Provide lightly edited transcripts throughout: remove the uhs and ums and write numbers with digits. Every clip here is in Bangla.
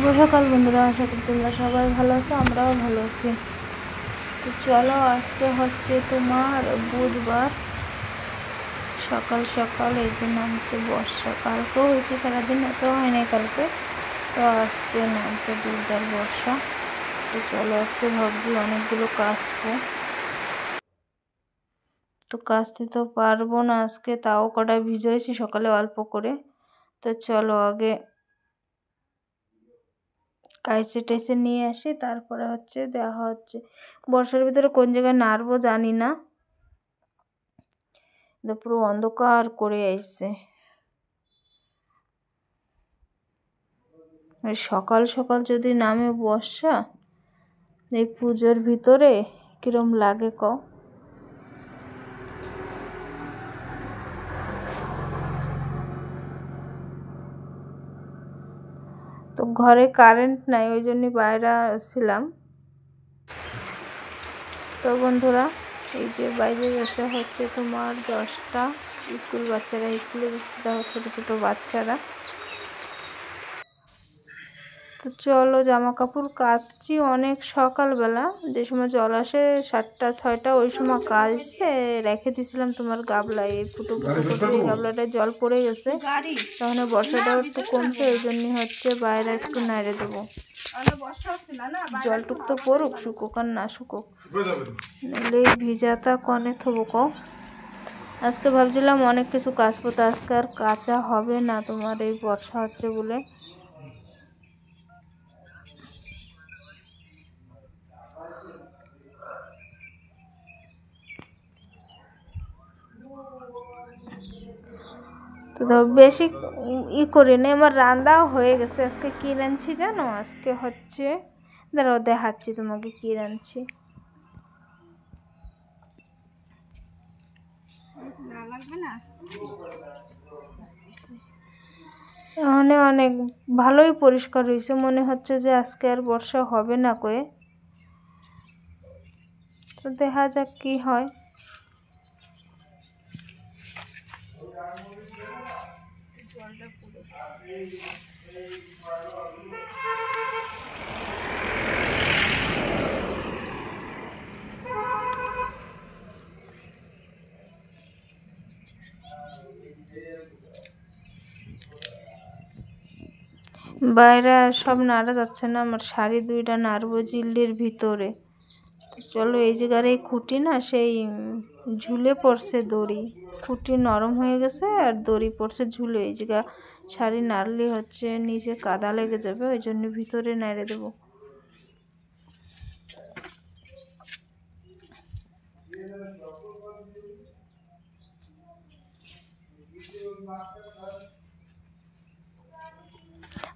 শুভ সকাল বন্ধুরা, আশা করি তোমরা সবাই ভালো আছো, আমরাও ভালো আছি। তো চলো, আজকে হচ্ছে তোমার বুধবার, সকাল সকাল এই যে নামছে বর্ষা। কালকেও হয়েছে, সারাদিন এত হয় নাই কালকে, তো আজকে নামছে জোরদার বর্ষা। তো চলো, আজকে ভাবছি অনেকগুলো কাচবো, তো কাচতে তো পারবো না আজকে, তাও কটা ভিজেছি সকালে অল্প করে। তো চলো আগে কাইচে টাইচে নিয়ে আসি, তারপরে হচ্ছে দেখা হচ্ছে। বর্ষার ভিতরে কোন জায়গায় নাড়বো জানি না, পুরো অন্ধকার করে আসছে। সকাল সকাল যদি নামে বর্ষা এই পুজোর ভিতরে, কিরম লাগে কও? তো ঘরে কারেন্ট নাই, ওই জন্য বাইরে ছিলাম। তো বন্ধুরা, এই যে বাইরে গেছে হচ্ছে তোমার 10টা, স্কুল বাচ্চারা স্কুলে যাচ্ছে, দেখো ছোটো ছোটো বাচ্চারা। তো চলো, জামা কাপড় কাচছি অনেক সকালবেলা, যে সময় জল আসে 7টা 6টা, ওই সময় কাচছে রেখে দিয়েছিলাম তোমার গাবলায়, এই ফুটো ফুটো করতে এই গাবলাটায় জল পড়ে গেছে। তখন বর্ষাটাও একটু কমছে, ওই জন্য হচ্ছে বাইরে একটু নাড়ে দেবো। জলটুক তো পড়ুক, শুকুক আর না শুকুক, নাহলে ভিজাতা কনে থবো কও। আজকে ভাবছিলাম অনেক কিছু কাচবো, তো আজকে আর কাঁচা হবে না তোমার, এই বর্ষা হচ্ছে বলে। তো বেশি করি না, আমার রান্নাও হয়ে গেছে। আজকে কী রাঁধছি জানো? আজকে হচ্ছে, দাঁড়াও দেখাচ্ছি তোমাকে কী রাঁধছি। এখানে অনেক ভালোই পরিষ্কার হয়েছে, মনে হচ্ছে যে আজকে আর বর্ষা হবে না কয়ে। তো দেখা যাক কি হয়। বাইরে সব নাড়া যাচ্ছে না, আমার শাড়ি 2টা নাড়বো জিল্লির ভিতরে। চলো, এই জায়গার এই খুঁটি না সেই ঝুলে পড়ছে দড়ি, খুঁটি নরম হয়ে গেছে আর দড়ি পড়ছে ঝুলে। এই জায়গা শাড়ি নাড়লে হচ্ছে নিচে কাদা লেগে যাবে, ওই জন্য ভিতরে নাড়ে দেবো।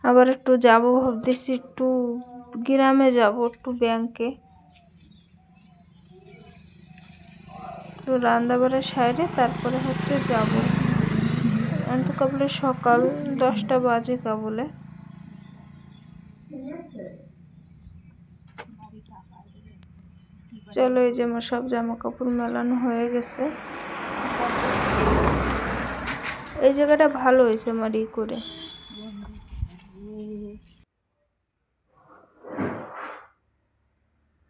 আবার একটু যাবো ভাবতেছি, একটু গ্রামে যাব, একটু ব্যাংকে, তো রান্নাবাড়ার সাইডে, তারপরে হচ্ছে যাব। অন্ত কাবলে সকাল 10টা বাজে কাবলে। চলো, এই যে আমার সব জামা কাপড় মেলানো হয়ে গেছে। এই জায়গাটা ভালো হয়েছে আমার করে।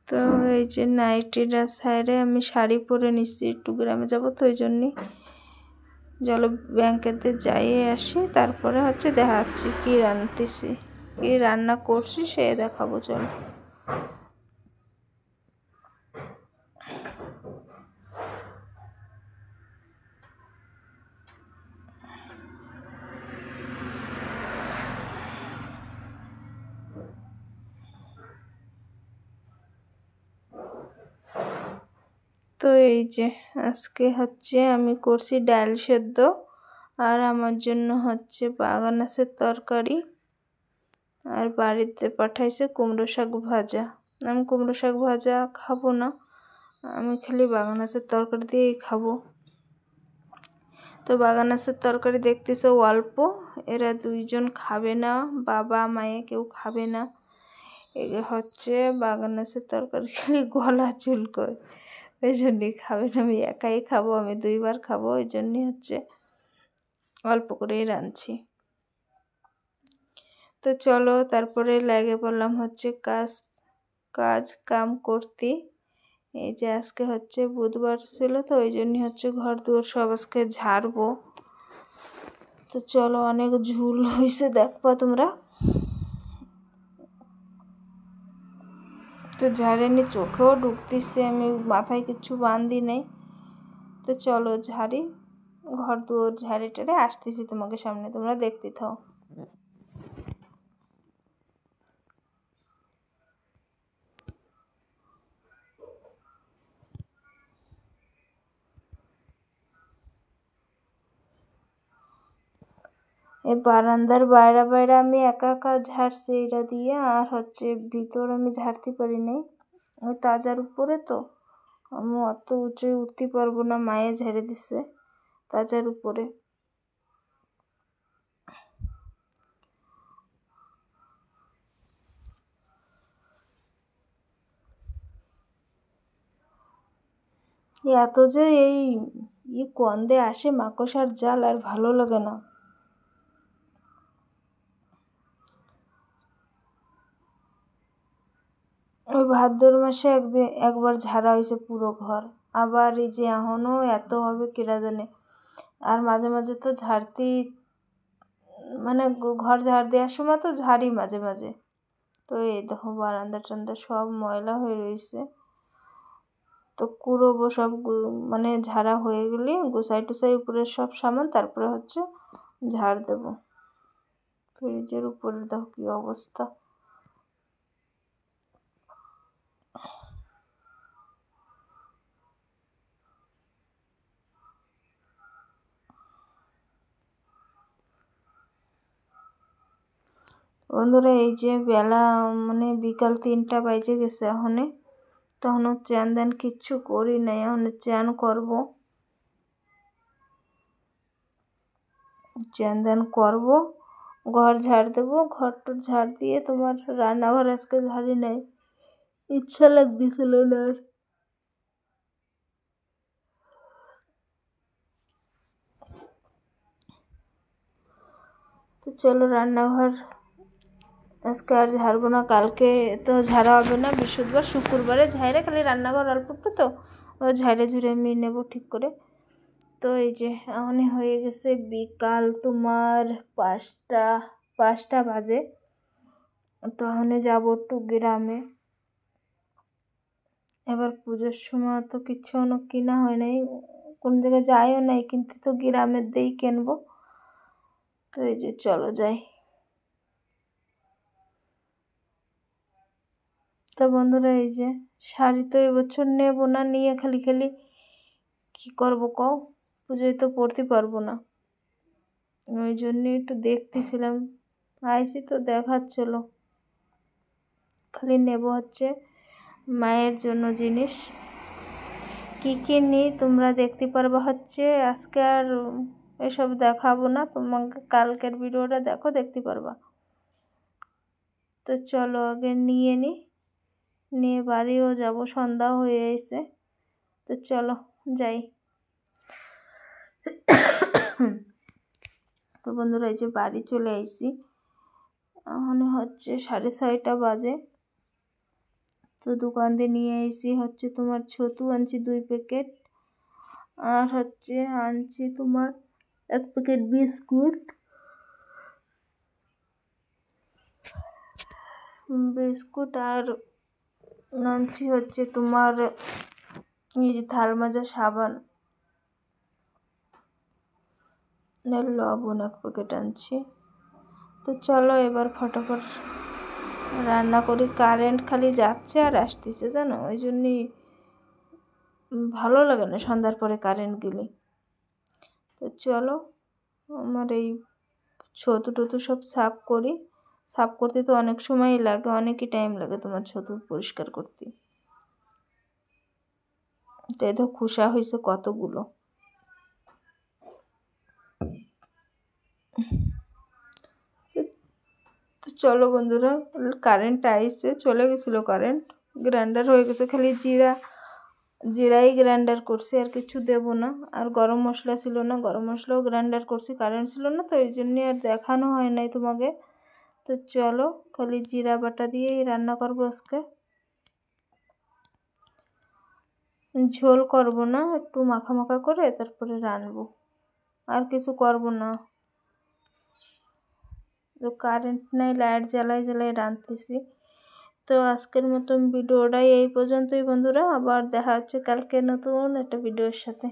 তো এই যে নাইটিটা সাইডে আমি শাড়ি পরে নিচ্ছি, একটু গ্রামে যাবো, তো ওই জন্যই চলো ব্যাংকেতে যাইয়ে আসি, তারপরে হচ্ছে দেখাচ্ছি কী রান্নতেছি, কী রান্না করছি সে দেখাবো। চলো। তো এই যে আজকে হচ্ছে আমি করছি ডাল সেদ্ধ, আর আমার জন্য হচ্ছে বাগান মাছের তরকারি, আর বাড়িতে পাঠাইছে কুমড়ো শাক ভাজা। আমি কুমড়ো শাক ভাজা খাবো না, আমি খালি বাগান মাছের তরকারি দিয়েই খাবো। তো বাগান মাছের তরকারি দেখতেছো অল্প, এরা 2জন খাবে না, বাবা মায়ে কেউ খাবে না। এ হচ্ছে বাগান মাছের তরকারি খালি গলা চুলকোয়, ওই জন্যই খাবে না। আমি একাই খাবো, আমি 2বার খাবো, ওই জন্যই হচ্ছে অল্প করেই রাঁধছি। তো চলো তারপরে লেগে পড়লাম হচ্ছে কাজ কাম করতে। এই যে আজকে হচ্ছে বুধবার ছিল, তো ওই জন্যই হচ্ছে ঘর দুয়ার সব আজকে ঝাড়বো। তো চলো, অনেক ঝুল হয়েছে দেখবা তোমরা। তো ঝাড়েনি, চোখেও ঢুকতেছে, আমি মাথায় কিছু বান্ধি নেই। তো চলো ঝাড়ি, ঘর দুয়ার ঝাড়ি টাড়ে আসতেছি তোমাকে সামনে, তোমরা দেখতে থাও। এই বারান্দার বাইরে আমি একা একা ঝাড়ছি এটা দিয়ে, আর হচ্ছে ভিতর আমি ঝাড়তে পারি নাই, ওই তাজার উপরে তো আমি অত উঁচু উঠতে পারবো না, মায়ে ঝেড়ে দিছে তাজার উপরে। এত যে এই কন্দে আসে মাকড়সার জাল, আর ভালো লাগে না। ওই ভাদ্র মাসে একবার ঝাড়া হয়েছে পুরো ঘর, আবার এই যে এখনও এত হবে কেরা জানে। আর মাঝে মাঝে তো ঝাড়তে মানে ঘর ঝাড় দেওয়ার সময় তো ঝাড়ি মাঝে মাঝে। তো এই দেখো বারান্দা টান্দা সব ময়লা হয়ে রয়েছে, তো কুড়োবো সব, মানে ঝাড়া হয়ে গেলে গুছাই টুসাই উপরের সব সামান, তারপরে হচ্ছে ঝাড় দেবো। ফ্রিজের উপরে দেখো কি অবস্থা। বন্ধুরা, এই যে বেলা মানে বিকাল 3টা বাজে গেছে এখনে, তখনও চ্যান দেন কিচ্ছু করি নাই, এখন চ্যান করবো, চ্যান দেন করবো, ঘর ঝাড় দেবো। ঘরটার ঝাড় দিয়ে তোমার রান্নাঘর আজকে ঝাড়ি নাই, ইচ্ছা লাগতেছিল না আর। তো চলো রান্নাঘর আজকে আর ঝাড়বো না, কালকে তো ঝাড়া হবে না, বৃহস্পতিবার শুক্রবারে ঝাড়ে, খালি রান্নাঘর অল্প একটু তো ও ঝাড়ে ঝুড়ে আমি নেবো ঠিক করে। তো এই যে এখন হয়ে গেছে বিকাল তোমার 5টা বাজে। তো এখন যাবো একটু গ্রামে। এবার পুজোর সময় তো কিচ্ছু কিনা হয় নাই, কোন জায়গায় যাইও নাই, কিন্তু তো গ্রামের দিয়েই কিনবো। তো এই যে চলো যাই। তো বন্ধুরা, এই যে শাড়ি তো এবছর নেবো না, নিয়ে খালি খালি কি করবো কও, পুজোয় তো পরতে পারবো না, ওই জন্য একটু দেখতেছিলাম, আইসি তো দেখাচ্ছিল। খালি নেব হচ্ছে মায়ের জন্য জিনিস, কি কি নিই তোমরা দেখতে পারবা হচ্ছে। আজকে আর এসব দেখাবো না তোমাকে, কালকের ভিডিওটা দেখো, দেখতে পারবা। তো চলো আগে নিয়ে বাড়িও যাব, সন্ধ্যা হয়ে এসে। তো চলো যাই। তো বন্ধুরা, এই যে বাড়ি চলে আইছি, এখন হচ্ছে 6:30 বাজে। তো দোকান দিয়ে নিয়ে এসি হচ্ছে তোমার ছতু আনছি 2 প্যাকেট, আর হচ্ছে আনছি তোমার 1 প্যাকেট বিস্কুট, আর আনছি হচ্ছে তোমার এই যে থাল মাজা সাবান, লবণ 1 প্যাকেট আনছি। তো চলো এবার ফটাফট রান্না করি। কারেন্ট খালি যাচ্ছে আর আসতেছে জানো, ওই জন্যই ভালো লাগে না সন্ধ্যার পরে কারেন্ট গেলে। তো চলো আমার এই ছতু টতু সব সাফ করি। সাফ করতে তো অনেক সময়ই লাগে, অনেকই টাইম লাগে তোমার ছতু পরিষ্কার করতে। তো এই তো খোসা হয়েছে কতগুলো। তো চলো বন্ধুরা, কারেন্ট আইসে, চলে গেছিলো কারেন্ট, গ্রাইন্ডার হয়ে গেছে, খালি জিরাই গ্রাইন্ডার করছি, আর কিছু দেব না। আর গরম মশলা ছিল না, গরম মশলাও গ্রাইন্ডার করছি, কারেন্ট ছিল না, তো এই জন্যে আর দেখানো হয় নাই তোমাকে। তো চলো খালি জিরা বাটা দিয়েই রান্না করবো আজকে, ঝোল করব না, একটু মাখা মাখা করে তারপরে রানবো, আর কিছু করব না। তো কারেন্ট নাই, লাইট জ্বালাই জ্বালাই রাঁধতেছি। তো আজকের মতন ভিডিওটাই এই পর্যন্তই বন্ধুরা, আবার দেখা হচ্ছে কালকে নতুন একটা ভিডিওর সাথে।